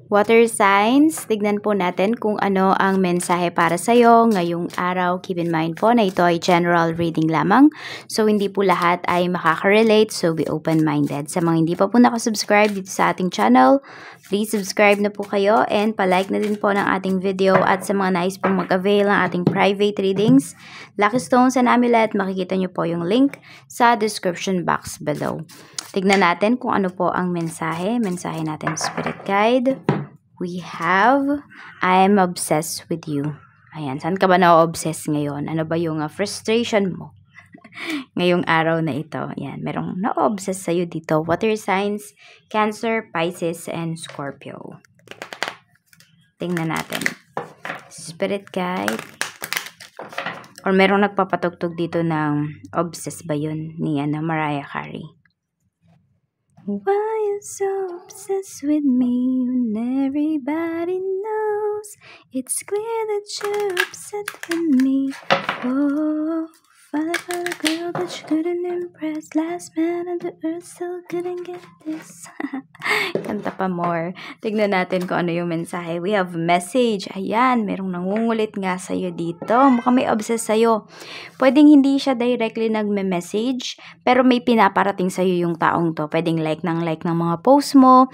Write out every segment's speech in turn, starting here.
Water signs, tignan po natin kung ano ang mensahe para sa'yo ngayong araw. Keep in mind po na ito ay general reading lamang. So, hindi po lahat ay makaka-relate. So, be open-minded. Sa mga hindi pa po nakasubscribe dito sa ating channel, please subscribe na po kayo and palike na din po ng ating video. At sa mga nais pong mag-avail ng ating private readings, Lucky Stones and Amulet, makikita nyo po yung link sa description box below. Tignan natin kung ano po ang mensahe. Mensahe natin, Spirit Guide. We have, I'm obsessed with you. Ayan, saan ka ba na-obsess ngayon? Ano ba yung frustration mo ngayong araw na ito? Ayan, merong na-obsess sa'yo dito. Water signs, Cancer, Pisces, and Scorpio. Tingnan natin. Spirit Guide. Or merong nagpapatugtog dito ng obsessed ba yun ni Mariah Carey? Why you so obsessed with me when everybody knows it's clear that you're upset with me? Oh, father for the girl that you couldn't impress. Last man on the earth still couldn't get this. Kanta pa more. Tignan natin kung ano yung mensahe. We have message. Ayan, merong nangungulit nga sa'yo dito. Mukhang may obsess sa'yo. Pwedeng hindi siya directly nagme-message, pero may pinaparating sa'yo yung taong to. Pwedeng like ng mga post mo,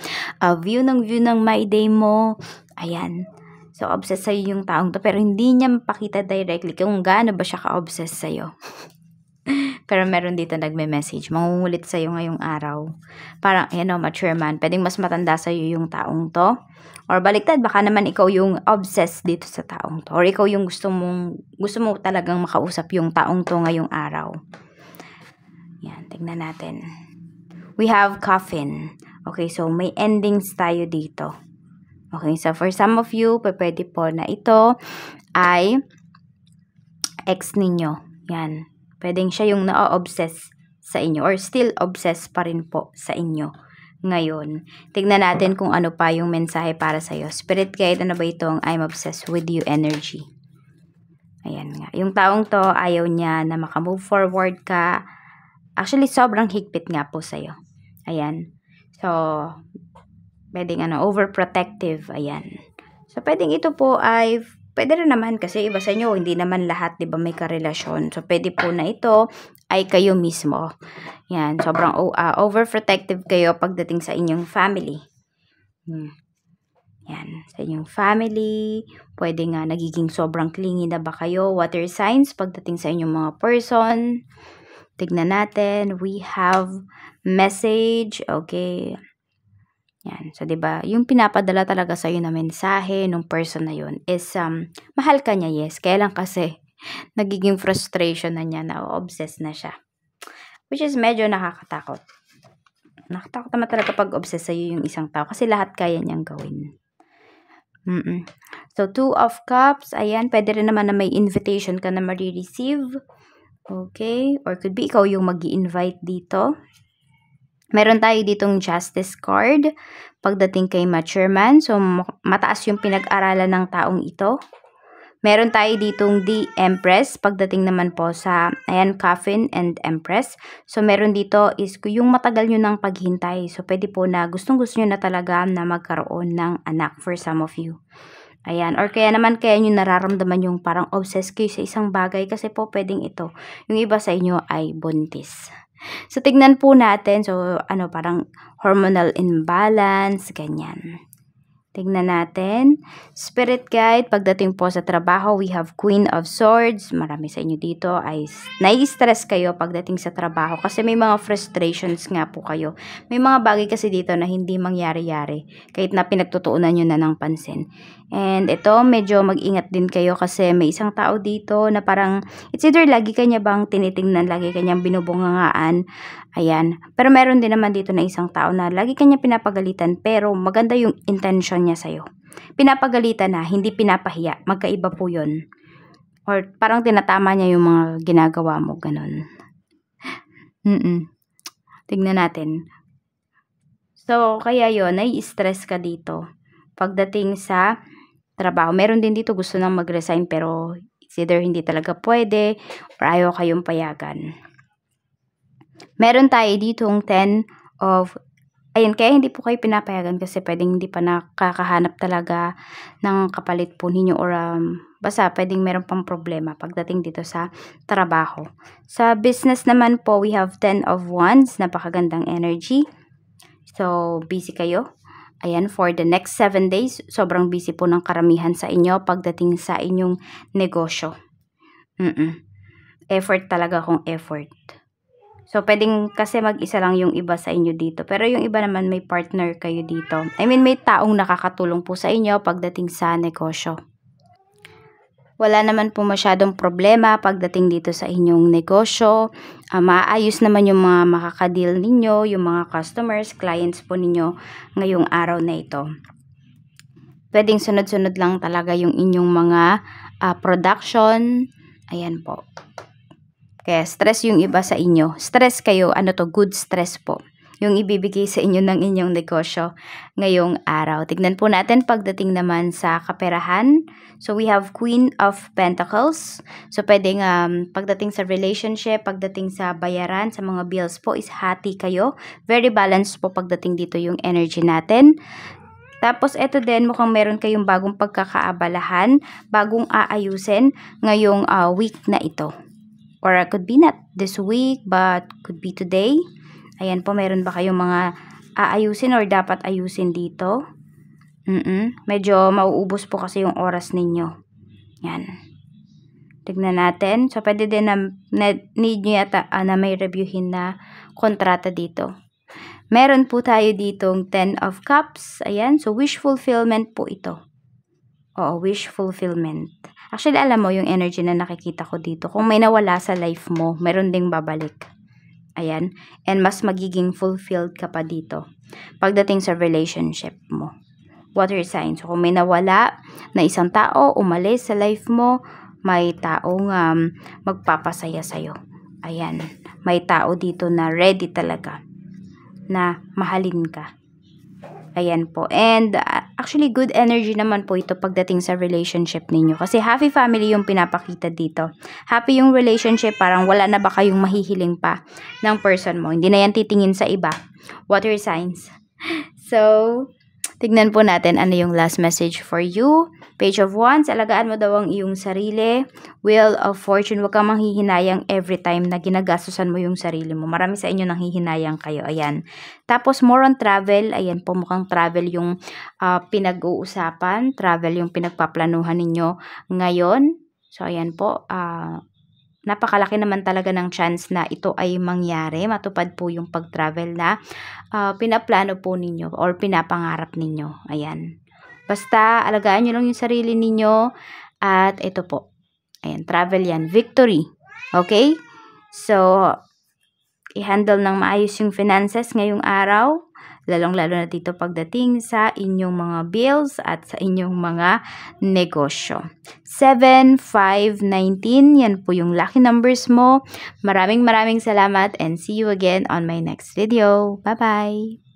view ng my day mo. Ayan. So, obsessed sa'yo yung taong to, pero hindi niya mapakita directly kung gaano ba siya ka-obsessed sa'yo. Pero meron dito nagme-message. Mangungulit sa'yo ngayong araw. Parang, mature man. Pwedeng mas matanda sa'yo yung taong to. Or baliktad, baka naman ikaw yung obsessed dito sa taong to. Or ikaw yung gusto mo talagang makausap yung taong to ngayong araw. Yan, tignan natin. We have coffin. Okay, so may endings tayo dito. Okay, so for some of you, pwede po na ito ay ex ninyo. Yan. Pwedeng siya yung na-obsess sa inyo or still obsessed pa rin po sa inyo ngayon. Tignan natin kung ano pa yung mensahe para sa'yo. Spirit guide, ano ba itong I'm obsessed with you energy? Ayan nga. Yung taong to, ayaw niya na makamove forward ka. Actually, sobrang higpit nga po sa'yo. Ayan. So, pwedeng overprotective. Ayan. So, pwedeng ito po ay pwede rin naman kasi iba sa inyo, hindi naman lahat, di ba, may karelasyon. So, pwede po na ito ay kayo mismo. Yan, sobrang overprotective kayo pagdating sa inyong family. Yan, sa inyong family. Pwede nga nagiging sobrang clingy na ba kayo. Water signs pagdating sa inyong mga person. Tignan natin. We have message. Okay. Yan. So, 'di ba, yung pinapadala talaga sa na mensahe nung person na yun is mahal ka niya, yes. Kaya lang kasi nagiging frustration na niya, na obsessed na siya. Which is medyo nakakatakot. Nakakatakot naman talaga pag obsessed sa'yo yung isang tao kasi lahat kaya niyang gawin. So, 2 of Cups. Ayan, pwede rin naman na may invitation ka na marireceive. Okay. Or could be ikaw yung mag-i-invite dito. Meron tayo ditong justice card pagdating kay mature man. So, mataas yung pinag-aralan ng taong ito. Meron tayo ditong the Empress pagdating naman po sa, ayan, coffin and Empress. So, meron dito is yung matagal nyo ng paghintay. So, pwede po na gustong-gusto nyo na talaga na magkaroon ng anak for some of you. Ayan, or kaya naman nyo nararamdaman yung parang obsessed kayo sa isang bagay kasi po pwedeng ito. Yung iba sa inyo ay buntis. So, tignan po natin. So, parang hormonal imbalance, ganyan. Tignan natin. Spirit guide, pagdating po sa trabaho, we have Queen of Swords. Marami sa inyo dito ay nai-stress kayo pagdating sa trabaho kasi may mga frustrations nga po kayo. May mga bagay kasi dito na hindi mangyari-yari kahit na pinagtutuunan nyo na ng pansin. And ito, medyo mag-ingat din kayo kasi may isang tao dito na parang it's either lagi kanya bang tinitingnan, lagi kanyang binubungangaan. Ayan. Pero meron din naman dito na isang tao na lagi kanya pinapagalitan pero maganda yung intention niya sa'yo. Pinapagalitan na, hindi pinapahiya. Magkaiba po yun. Or parang tinatama niya yung mga ginagawa mo. Ganun. Tignan natin. So, kaya yun, nai-stress ka dito. Pagdating sa trabaho. Meron din dito gusto nang mag-resign pero it's either hindi talaga pwede or ayaw kayong payagan. Meron tayo ditong 10 of Ayun, kaya hindi po kayo pinapayagan kasi pwedeng hindi pa nakakahanap talaga ng kapalit po ninyo or basta pwedeng meron pang problema pagdating dito sa trabaho. Sa business naman po, we have 10 of Wands, napakagandang energy. So, busy kayo. Ayan, for the next 7 days, sobrang busy po ng karamihan sa inyo pagdating sa inyong negosyo. Effort talaga kung effort. So, pwedeng kasi mag-isa lang yung iba sa inyo dito. Pero yung iba naman may partner kayo dito. I mean, may taong nakakatulong po sa inyo pagdating sa negosyo. Wala naman po masyadong problema pagdating dito sa inyong negosyo. Maayos naman yung mga makakadeal ninyo, yung mga customers, clients po ninyo ngayong araw na ito. Pwedeng sunod-sunod lang talaga yung inyong mga production. Ayan po. Kaya stress yung iba sa inyo. Stress kayo, good stress po. Yung ibibigay sa inyo ng inyong negosyo ngayong araw. Tignan po natin pagdating naman sa kaperahan. So, we have Queen of Pentacles. So, pwedeng pagdating sa relationship, pagdating sa bayaran, sa mga bills po is hati kayo. Very balanced po pagdating dito yung energy natin. Tapos, ito din, mukhang meron kayong bagong pagkakaabalahan, bagong aayusin ngayong week na ito. Or could be not this week, but could be today. Ayan po, meron ba kayong mga aayusin or dapat ayusin dito? Medyo mauubos po kasi yung oras ninyo. Yan. Tignan natin. So, pwede din na need nyo yata na may reviewin na kontrata dito. Meron po tayo ditong 10 of Cups. Ayan. So, wish fulfillment po ito. Oo, wish fulfillment. Actually, alam mo yung energy na nakikita ko dito. Kung may nawala sa life mo, meron ding babalik. Ayan. And mas magiging fulfilled ka pa dito. Pagdating sa relationship mo. Water sign. So, kung may nawala na isang tao, umalis sa life mo, may taong magpapasaya sa'yo. Ayan. May tao dito na ready talaga na mahalin ka. Ayan po. And actually, good energy naman po ito pagdating sa relationship ninyo. Kasi happy family yung pinapakita dito. Happy yung relationship, parang wala na ba kayong mahihiling pa ng person mo. Hindi na yan titingin sa iba. Water signs. So, tignan po natin ano yung last message for you. Page of Wands, alagaan mo daw ang iyong sarili. Wheel of Fortune, huwag kang manghihinayang every time na ginagastusan mo yung sarili mo. Marami sa inyo nanghihinayang kayo. Ayan. Tapos, more on travel. Ayan po, mukhang travel yung pinag-uusapan. Travel yung pinagpaplanuhan ninyo ngayon. So, ayan po. Napakalaki naman talaga ng chance na ito ay mangyari. Matupad po yung pag-travel na pinaplano po ninyo or pinapangarap ninyo. Ayan. Basta, alagaan nyo lang yung sarili ninyo. At ito po. Ayan, travel yan. Victory. Okay? So, i-handle ng maayos yung finances ngayong araw. Lalong-lalo na dito pagdating sa inyong mga bills at sa inyong mga negosyo. 7, 5, 19. Yan po yung lucky numbers mo. Maraming salamat and see you again on my next video. Bye-bye!